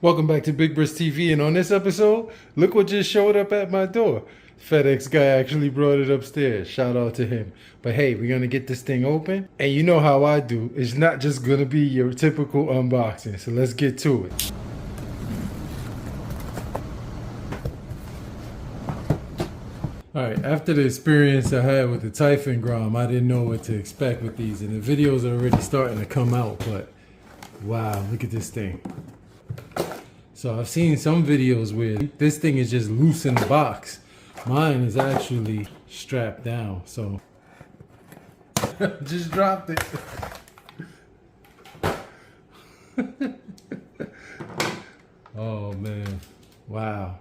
Welcome back to Big Bris TV, and on this episode, look what just showed up at my door. FedEx guy actually brought it upstairs. Shout out to him. But hey, we're gonna get this thing open, and you know how I do. It's not just gonna be your typical unboxing, so let's get to it. Alright, after the experience I had with the Typhon Grom, I didn't know what to expect with these, and the videos are already starting to come out, but wow, look at this thing. So I've seen some videos where this thing is just loose in the box. Mine is actually strapped down, so just dropped it. Oh man, wow.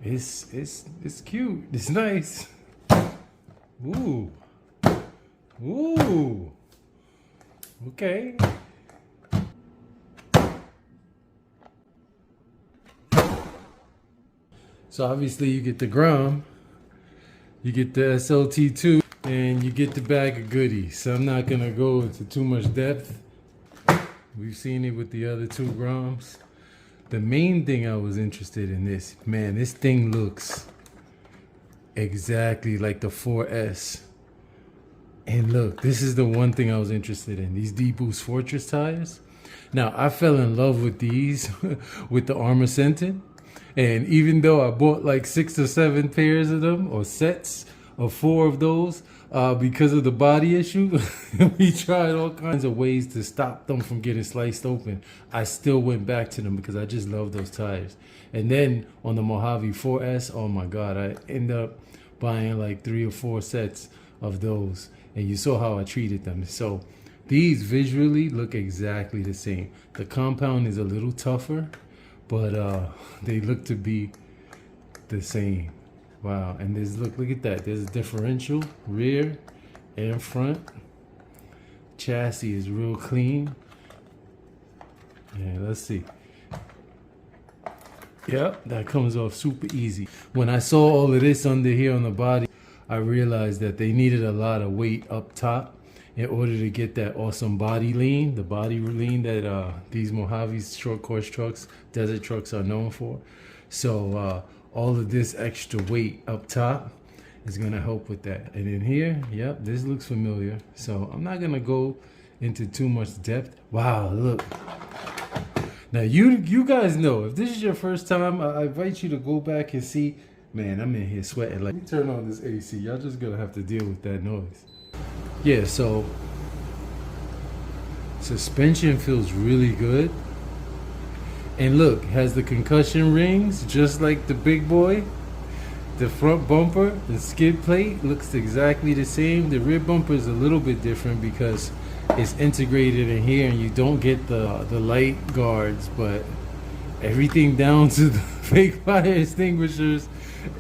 It's cute. It's nice. Ooh. Ooh. Okay. So obviously you get the Grom, you get the SLT2, and you get the bag of goodies. So I'm not gonna go into too much depth. We've seen it with the other two Groms. The main thing I was interested in this, man, this thing looks exactly like the 4S. And look, this is the one thing I was interested in, these D-Boost Fortress tires. Now, I fell in love with these with the ARRMA scented. And even though I bought like 6 or 7 pairs of them, or sets of 4 of those, because of the body issue, we tried all kinds of ways to stop them from getting sliced open. I still went back to them because I just love those tires. And then on the Mojave 4S, oh my God, I ended up buying like 3 or 4 sets of those. And you saw how I treated them. So these visually look exactly the same. The compound is a little tougher, but they look to be the same. Wow. And there's, look at that, there's a differential rear and front. Chassis is real clean. Yeah, let's see. Yep, that comes off super easy. When I saw all of this under here on the body, I realized that they needed a lot of weight up top in order to get that awesome body lean, the body lean that these Mojave's short course trucks, desert trucks are known for. So all of this extra weight up top is gonna help with that. And in here, yep, this looks familiar. So I'm not gonna go into too much depth. Wow, look. Now you guys know, if this is your first time, I invite you to go back and see. Man, I'm in here sweating. Like, let me turn on this AC. Y'all just gonna have to deal with that noise. Yeah, so suspension feels really good. And look, has the concussion rings just like the big boy. The front bumper, the skid plate looks exactly the same. The rear bumper is a little bit different because it's integrated in here and you don't get the light guards, but everything down to the fake fire extinguishers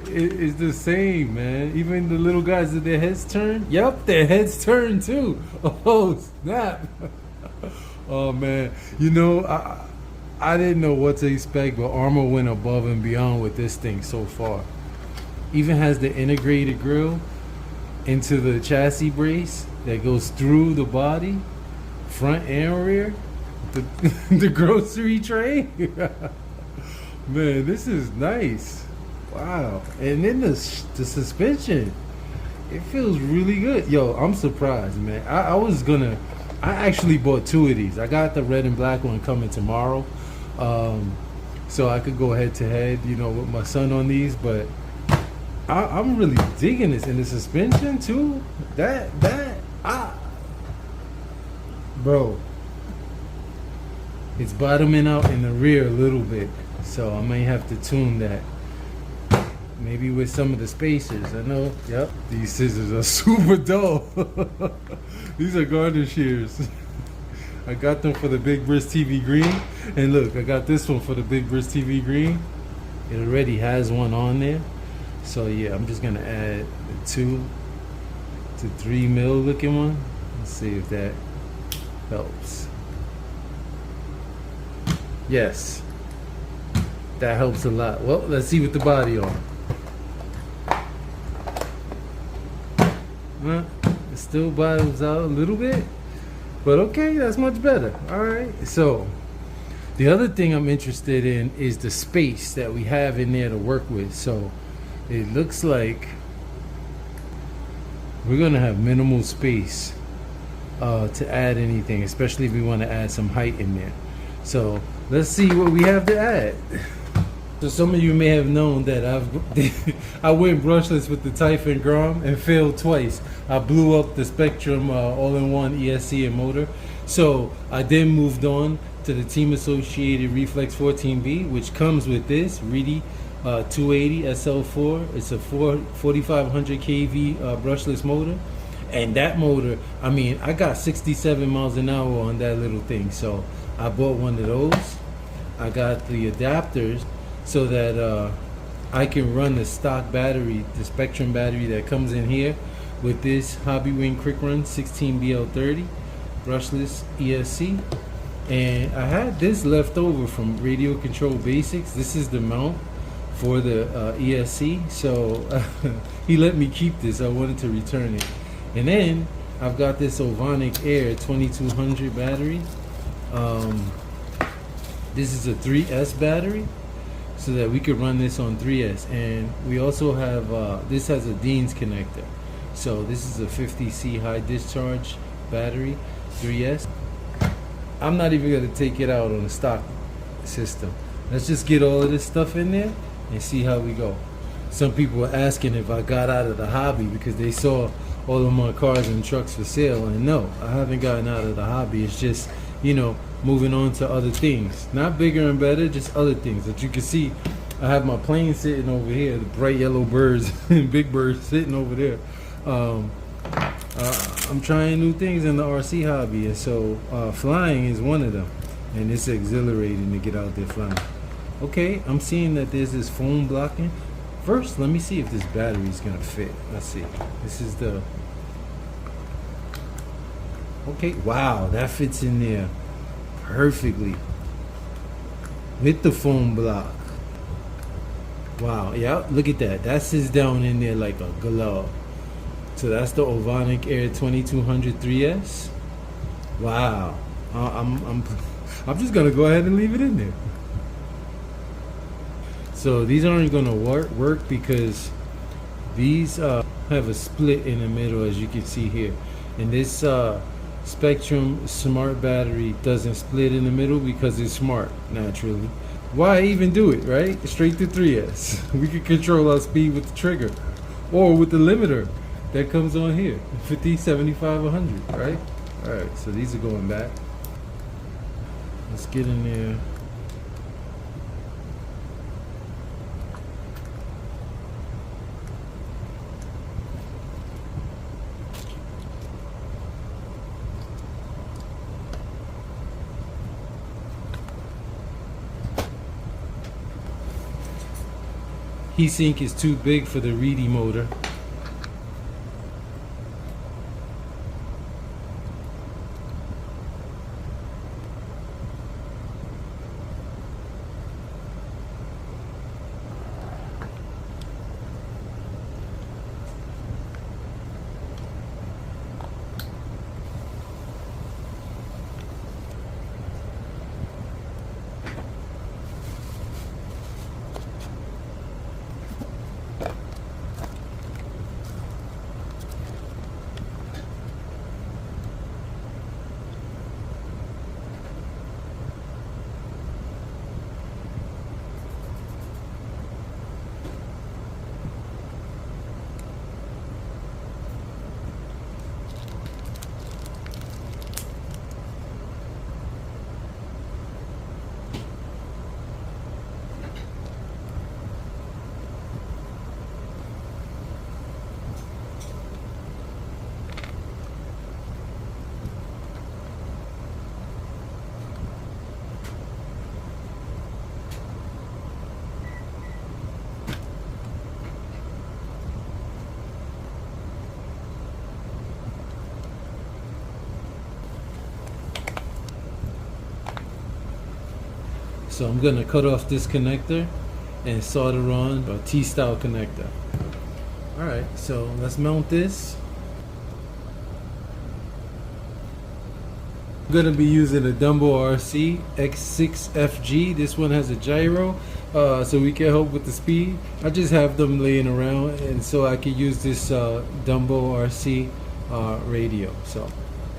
is the same, man. Even the little guys, did their heads turn? Yep, their heads turn too. Oh, snap. Oh, man. You know, I didn't know what to expect, but ARRMA went above and beyond with this thing so far. Even has the integrated grill into the chassis brace that goes through the body, front and rear. The grocery tray. Man, this is nice. Wow. And then the suspension, it feels really good. Yo, I'm surprised, man. I actually bought 2 of these. I got the red and black one coming tomorrow, so I could go head to head, you know, with my son on these. But I'm really digging this. And the suspension too, bro, it's bottoming out in the rear a little bit, so I may have to tune that. Maybe with some of the spacers. I know, yep, these scissors are super dull. These are garden shears. I got them for the Big Bris TV green. And look, I got this one for the Big Bris TV green. It already has one on there. So yeah, I'm just gonna add a 2 to 3 mil looking one. Let's see if that helps. Yes, that helps a lot. Well, let's see with the body on. It still bottoms out a little bit, but okay, that's much better. All right, so The other thing I'm interested in is the space that we have in there to work with. So it looks like we're gonna have minimal space to add anything, especially if we want to add some height in there. So let's see what we have to add. So some of you may have known that I went brushless with the Typhon Grom and failed twice. I blew up the Spectrum all-in-one ESC and motor. So I then moved on to the Team Associated Reflex 14B, which comes with this Reedy 280 SL4. It's a 4500 kV brushless motor. And that motor, I mean, I got 67 miles an hour on that little thing. So I bought one of those. I got the adapters so that I can run the stock battery, the Spectrum battery that comes in here with this Hobbywing Quick Run 16BL30 brushless ESC. And I had this left over from Radio Control Basics. This is the mount for the ESC. So he let me keep this. I wanted to return it. And then I've got this Ovonic Air 2200 battery. This is a 3S battery, so that we could run this on 3S. And we also have, this has a Dean's connector. So this is a 50C high discharge battery, 3S. I'm not even gonna take it out on the stock system. Let's just get all of this stuff in there and see how we go. Some people were asking if I got out of the hobby because they saw all of my cars and trucks for sale, and no, I haven't gotten out of the hobby. It's just, you know, moving on to other things, not bigger and better, just other things. That you can see, I have my plane sitting over here, the bright yellow birds and big birds sitting over there. I'm trying new things in the RC hobby, and so flying is one of them, and it's exhilarating to get out there flying. Okay, I'm seeing that there's this foam blocking. First, let me see if this battery is gonna fit. Let's see. This is the... Okay, wow, that fits in there perfectly with the foam block. Wow, yeah, look at that. That sits down in there like a glove. So that's the Ovonic Air 2200 3S. Wow, I'm just gonna go ahead and leave it in there. So these aren't gonna work because these have a split in the middle, as you can see here, and this Spectrum smart battery doesn't split in the middle because it's smart, naturally. Why even do it, right? Straight to 3S. We can control our speed with the trigger or with the limiter that comes on here, 50, 75, 100, right? All right, so these are going back. Let's get in there. Heatsink is too big for the Reedy motor. So I'm gonna cut off this connector and solder on a T-style connector. All right, so let's mount this. gonna be using a Dumbo RC X6FG. This one has a gyro, so we can help with the speed. I just have them laying around, and so I could use this Dumbo RC radio. So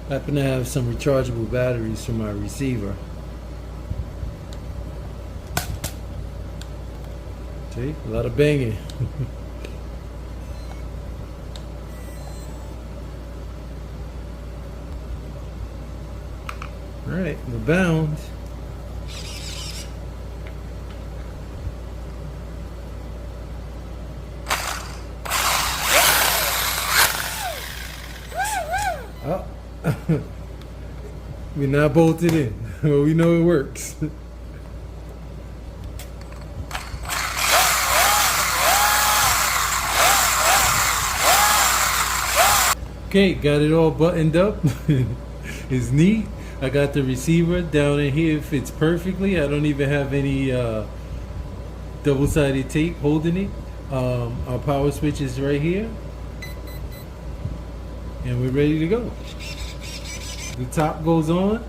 I happen to have some rechargeable batteries for my receiver. See, a lot of banging. All right, we're bound. Oh, we're not bolted in. Well, we know it works. Okay, got it all buttoned up. It's neat. I got the receiver down in here. It fits perfectly. I don't even have any double-sided tape holding it. Our power switch is right here. And we're ready to go. The top goes on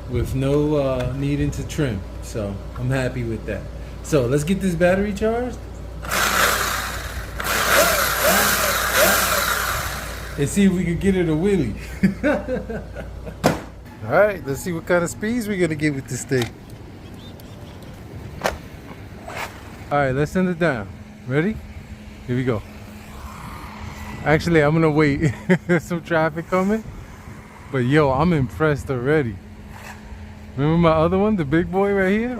with no needing to trim. So I'm happy with that. So let's get this battery charged and see if we can get it a wheelie. All right, let's see what kind of speeds we're gonna get with this thing. All right, let's send it down. Ready? Here we go. Actually, I'm gonna wait. There's some traffic coming, but yo, I'm impressed already. Remember my other one, the big boy right here?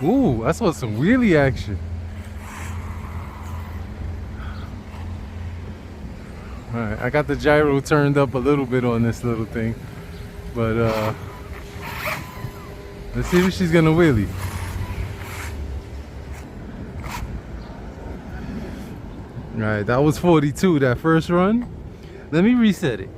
Ooh, I saw some wheelie action. Alright, I got the gyro turned up a little bit on this little thing, but let's see if she's gonna wheelie. Alright, that was 42, that first run. Let me reset it.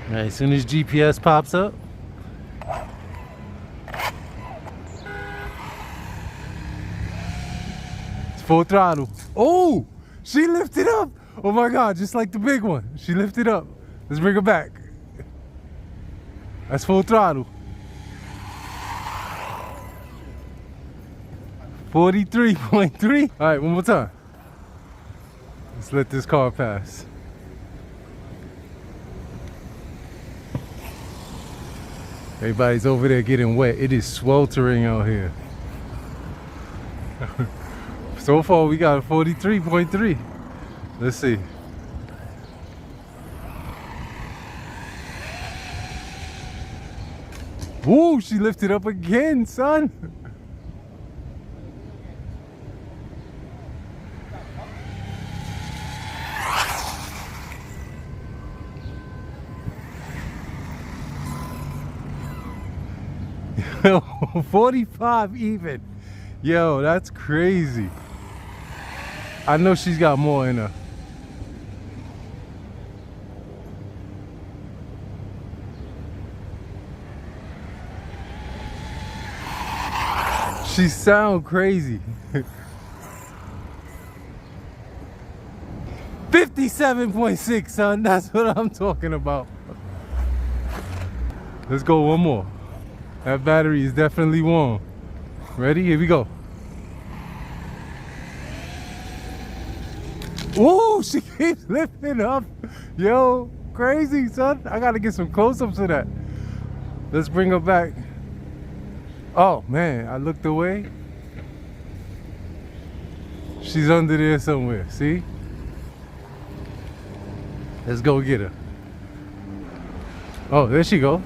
Alright, as soon as GPS pops up. It's full throttle. Oh! She lifted up! Oh my god, just like the big one. She lifted up. Let's bring her back. That's full throttle. 43.3. Alright, one more time. Let's let this car pass. Everybody's over there getting wet. It is sweltering out here. So far we got a 43.3. Let's see. Woo, she lifted up again, son. Yo, 45 even. Yo, that's crazy. I know she's got more in her. She sound crazy. 57.6, son. That's what I'm talking about. Let's go one more. That battery is definitely warm. Ready? Here we go. Whoa, she keeps lifting up. Yo, crazy, son. I gotta get some close-ups of that. Let's bring her back. Oh, man, I looked away. She's under there somewhere, see? Let's go get her. Oh, there she goes.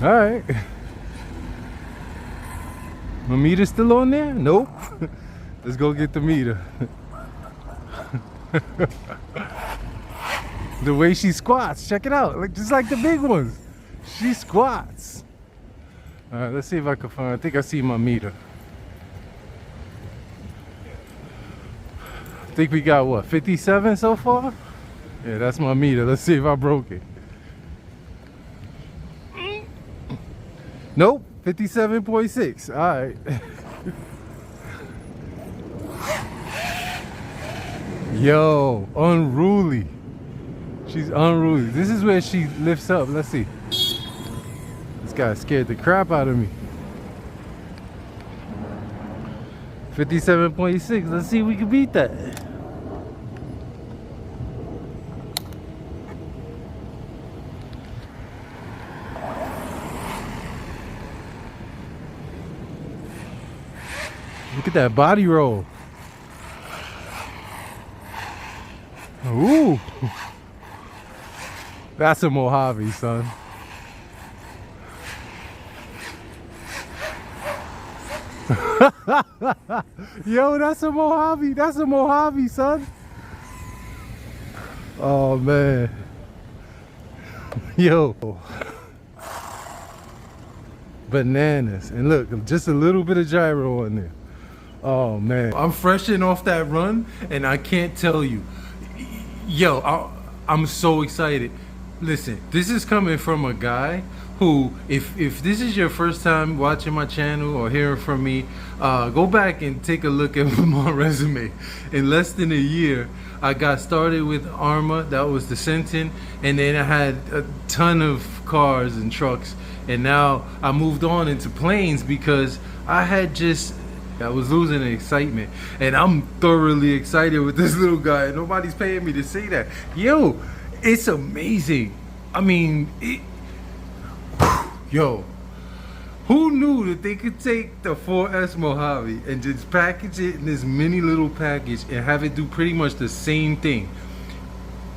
All right. My meter's still on there? Nope. Let's go get the meter. The way she squats, check it out. Like, just like the big ones. She squats. All right, let's see if I can find, I think I see my meter. I think we got what, 57 so far? Yeah, that's my meter. Let's see if I broke it. Nope, 57.6. All right. Yo, unruly. She's unruly. This is where she lifts up. Let's see. This guy scared the crap out of me. 57.6. Let's see if we can beat that. Look at that body roll. Ooh. That's a Mojave, son. Yo, that's a Mojave. That's a Mojave, son. Oh, man. Yo. Bananas. And look, just a little bit of gyro in there. Oh, man. I'm freshening off that run, and I can't tell you. Yo, I'm so excited. Listen, this is coming from a guy who, if this is your first time watching my channel or hearing from me, go back and take a look at my resume. In less than a year, I got started with ARRMA. That was the Sentin, and then I had a ton of cars and trucks, and now I moved on into planes because I was losing the excitement, and I'm thoroughly excited with this little guy. Nobody's paying me to say that. Yo, it's amazing. I mean, yo, who knew that they could take the 4S Mojave and just package it in this mini little package and have it do pretty much the same thing?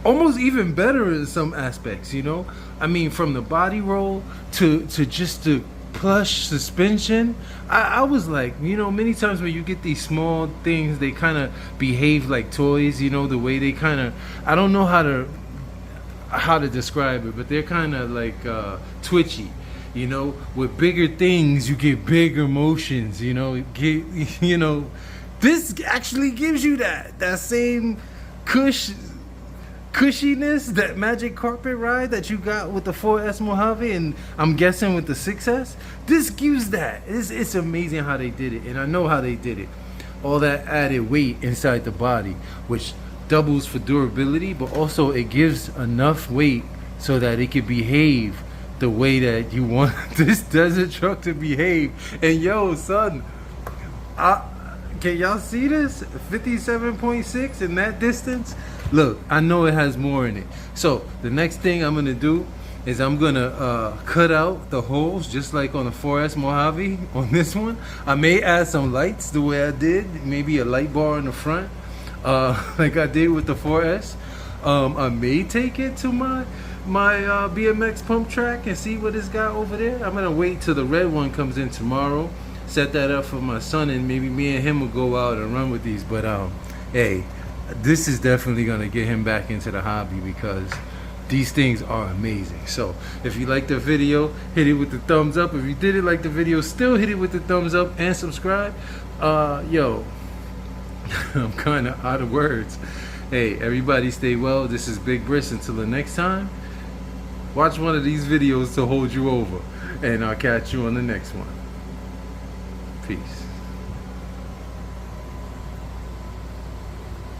Almost even better in some aspects, you know? I mean, from the body roll to just the plush suspension. I was like, you know, many times when you get these small things, they kind of behave like toys, you know, the way they kind of, I don't know how to describe it, but they're kind of like twitchy, you know. With bigger things you get big emotions, you know. You know, this actually gives you that same cushiness, that magic carpet ride that you got with the 4S Mojave, and I'm guessing with the 6S. This gives that. It's amazing how they did it, and I know how they did it. All that added weight inside the body, which doubles for durability, but also it gives enough weight so that it can behave the way that you want this desert truck to behave. And yo, son, can y'all see this? 57.6 in that distance? Look, I know it has more in it. So the next thing I'm gonna do is I'm gonna cut out the holes just like on the 4S Mojave. On this one, I may add some lights the way I did, maybe a light bar in the front, like I did with the 4S. I may take it to my BMX pump track and see what it's got over there. I'm gonna wait till the red one comes in tomorrow, set that up for my son, and maybe me and him will go out and run with these. But hey, this is definitely gonna get him back into the hobby because these things are amazing. So if you liked the video, hit it with the thumbs up. If you didn't like the video, still hit it with the thumbs up and subscribe. Yo, I'm kind of out of words. Hey, everybody stay well. This is Big Bris. Until the next time, watch one of these videos to hold you over, and I'll catch you on the next one. Peace.